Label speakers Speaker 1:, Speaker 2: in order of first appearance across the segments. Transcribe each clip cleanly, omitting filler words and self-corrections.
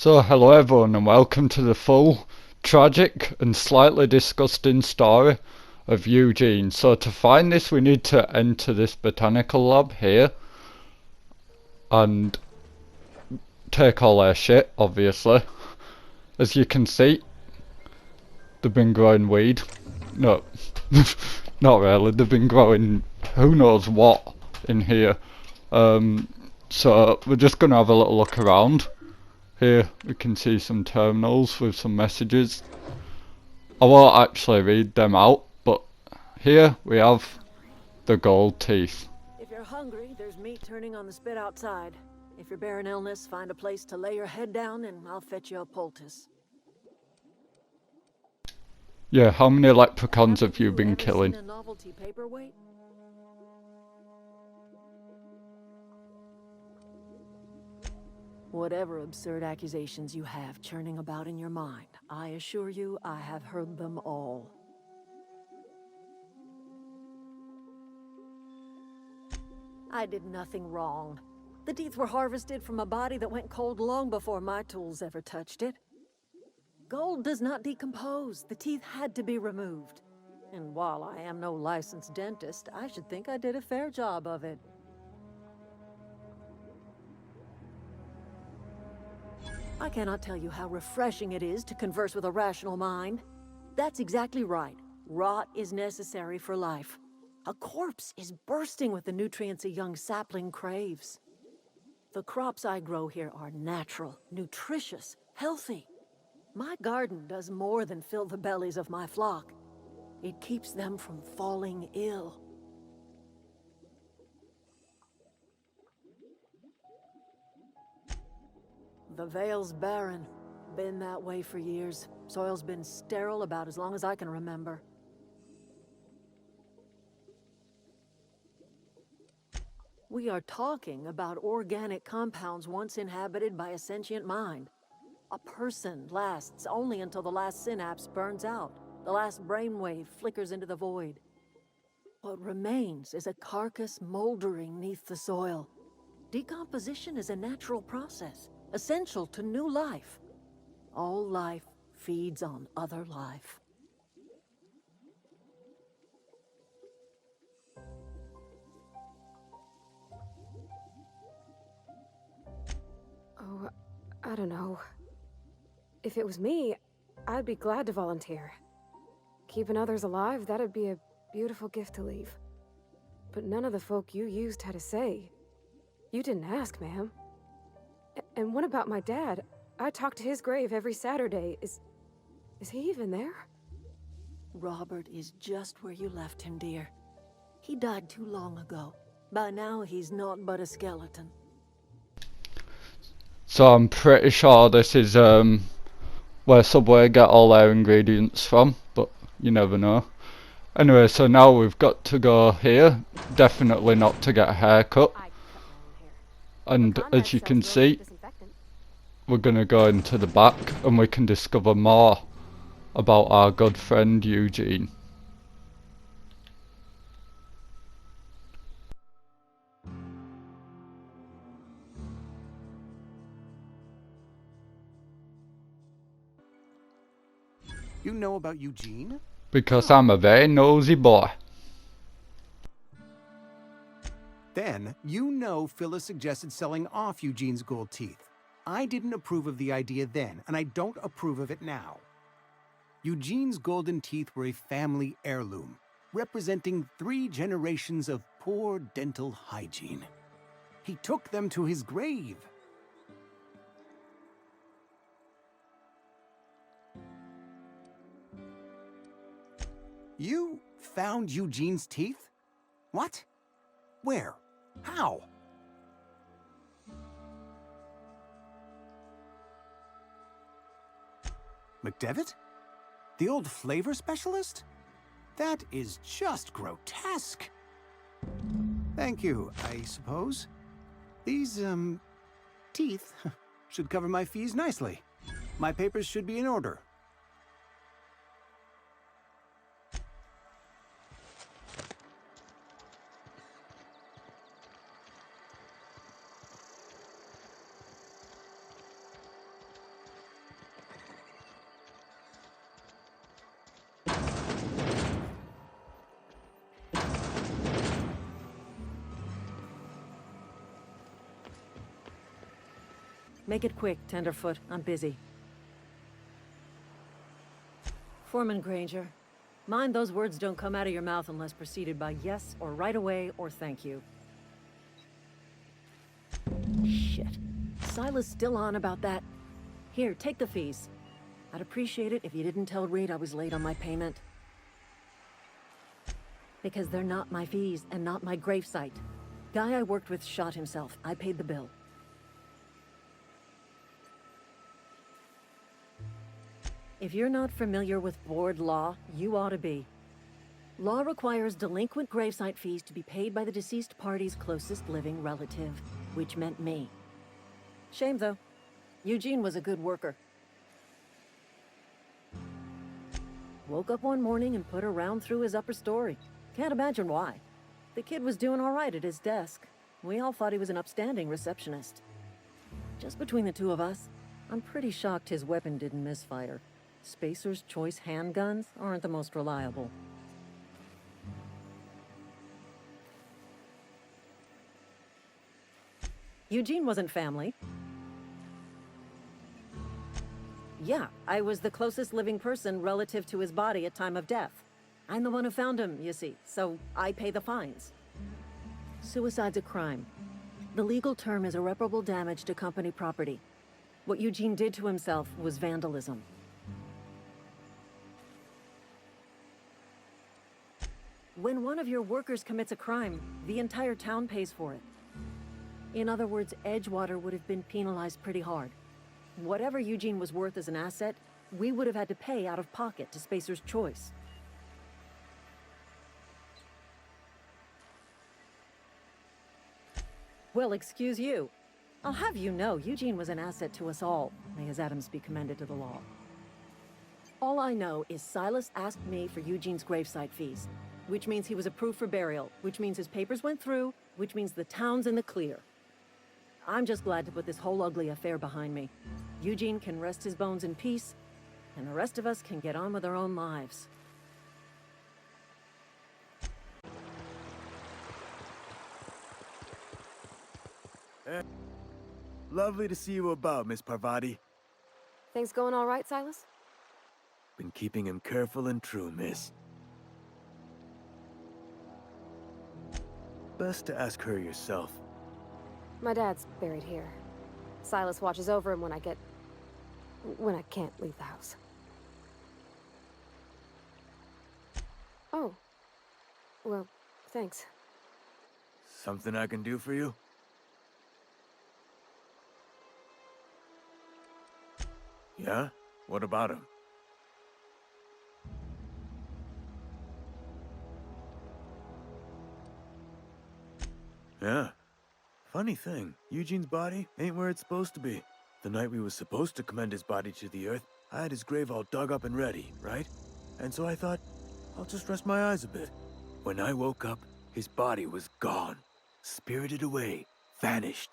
Speaker 1: So hello everyone and welcome to the full, tragic and slightly disgusting story of Eugene. So to find this we need to enter this botanical lab here and take all their shit, obviously. As you can see, they've been growing weed. No, not really, they've been growing who knows what in here. So we're just gonna have a little look around. Here we can see some terminals with some messages. I won't actually read them out, but here we have the gold teeth.
Speaker 2: If you're hungry, there's meat turning on the spit outside. If you're bearing illness, find a place to lay your head down and I'll fetch you a poultice.
Speaker 1: Yeah, how many leprechauns have you been
Speaker 2: Ever
Speaker 1: killing?
Speaker 2: seen a novelty paperweight? Whatever absurd accusations you have churning about in your mind, I assure you I have heard them all. I did nothing wrong. The teeth were harvested from a body that went cold long before my tools ever touched it. Gold does not decompose. The teeth had to be removed. And while I am no licensed dentist, I should think I did a fair job of it. I cannot tell you how refreshing it is to converse with a rational mind. That's exactly right. Rot is necessary for life. A corpse is bursting with the nutrients a young sapling craves. The crops I grow here are natural, nutritious, healthy. My garden does more than fill the bellies of my flock. It keeps them from falling ill. The Vale's barren. Been that way for years. Soil's been sterile about as long as I can remember. We are talking about organic compounds once inhabited by a sentient mind. A person lasts only until the last synapse burns out, the last brainwave flickers into the void. What remains is a carcass moldering neath the soil. Decomposition is a natural process, essential to new life. All life feeds on other life.
Speaker 3: Oh, I don't know. If it was me, I'd be glad to volunteer. Keeping others alive, that'd be a beautiful gift to leave. But none of the folk you used had a say. You didn't ask, ma'am. And what about my dad? I talk to his grave every Saturday. Is he even there?
Speaker 2: Robert is just where you left him, dear. He died too long ago. By now, he's naught but a skeleton.
Speaker 1: So I'm pretty sure this is where Subway get all their ingredients from, but you never know. Anyway, so now we've got to go here, definitely not to get a haircut. And as you can see, we're gonna go into the back and we can discover more about our good friend Eugene.
Speaker 4: You know about Eugene?
Speaker 1: Because I'm a very nosy boy.
Speaker 4: Then, you know Phyllis suggested selling off Eugene's gold teeth. I didn't approve of the idea then, and I don't approve of it now. Eugene's golden teeth were a family heirloom, representing 3 generations of poor dental hygiene. He took them to his grave. You found Eugene's teeth? What? Where? How? McDevitt? The old flavor specialist? That is just grotesque. Thank you, I suppose. These, teeth should cover my fees nicely. My papers should be in order.
Speaker 2: Make it quick, Tenderfoot. I'm busy. Foreman Granger, mind those words don't come out of your mouth unless preceded by yes or right away or thank you. Shit. Silas still on about that. Here, take the fees. I'd appreciate it if you didn't tell Reed I was late on my payment. Because they're not my fees and not my gravesite. Guy I worked with shot himself. I paid the bill. If you're not familiar with board law, you ought to be. Law requires delinquent gravesite fees to be paid by the deceased party's closest living relative, which meant me. Shame, though. Eugene was a good worker. Woke up one morning and put a round through his upper story. Can't imagine why. The kid was doing all right at his desk. We all thought he was an upstanding receptionist. Just between the two of us, I'm pretty shocked his weapon didn't misfire. Spacer's Choice handguns aren't the most reliable. Eugene wasn't family. Yeah, I was the closest living person relative to his body at time of death. I'm the one who found him, you see, so I pay the fines. Suicide's a crime. The legal term is irreparable damage to company property. What Eugene did to himself was vandalism. When one of your workers commits a crime, the entire town pays for it. In other words, Edgewater would have been penalized pretty hard. Whatever Eugene was worth as an asset, we would have had to pay out of pocket to Spacer's Choice. Well, excuse you. I'll have you know, Eugene was an asset to us all. May his atoms be commended to the law. All I know is Silas asked me for Eugene's gravesite fees, which means he was approved for burial, which means his papers went through, which means the town's in the clear. I'm just glad to put this whole ugly affair behind me. Eugene can rest his bones in peace, and the rest of us can get on with our own lives.
Speaker 5: Lovely to see you about, Miss Parvati.
Speaker 3: Things going all right, Silas?
Speaker 5: Been keeping him careful and true, miss. Best to ask her yourself.
Speaker 3: My dad's buried here. Silas watches over him when I can't leave the house. Oh. Well, thanks.
Speaker 5: Something I can do for you? Yeah? What about him? Yeah. Funny thing, Eugene's body ain't where it's supposed to be. The night we was supposed to commend his body to the earth, I had his grave all dug up and ready, right? And so I thought, I'll just rest my eyes a bit. When I woke up, his body was gone. Spirited away. Vanished.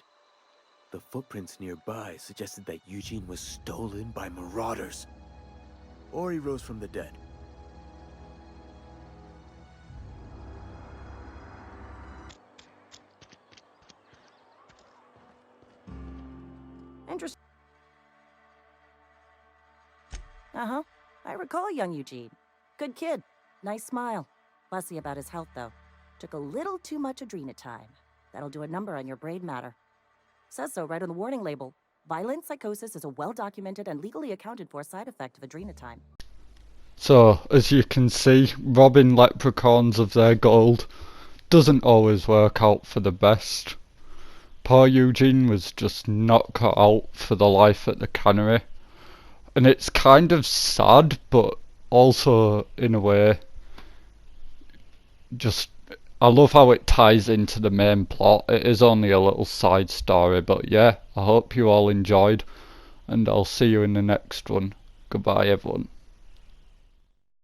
Speaker 5: The footprints nearby suggested that Eugene was stolen by marauders. Or he rose from the dead.
Speaker 6: Interesting. Uh-huh. I recall young Eugene. Good kid. Nice smile. Fussy about his health, though. Took a little too much adrenatime. That'll do a number on your brain matter. Says so right on the warning label. Violent psychosis is a well-documented and legally accounted for side effect of adrenatime.
Speaker 1: So, as you can see, robbing leprechauns of their gold doesn't always work out for the best. Poor Eugene was just not cut out for the life at the cannery. And it's kind of sad, but also, in a way, just... I love how it ties into the main plot. It is only a little side story, but yeah, I hope you all enjoyed, and I'll see you in the next one. Goodbye, everyone.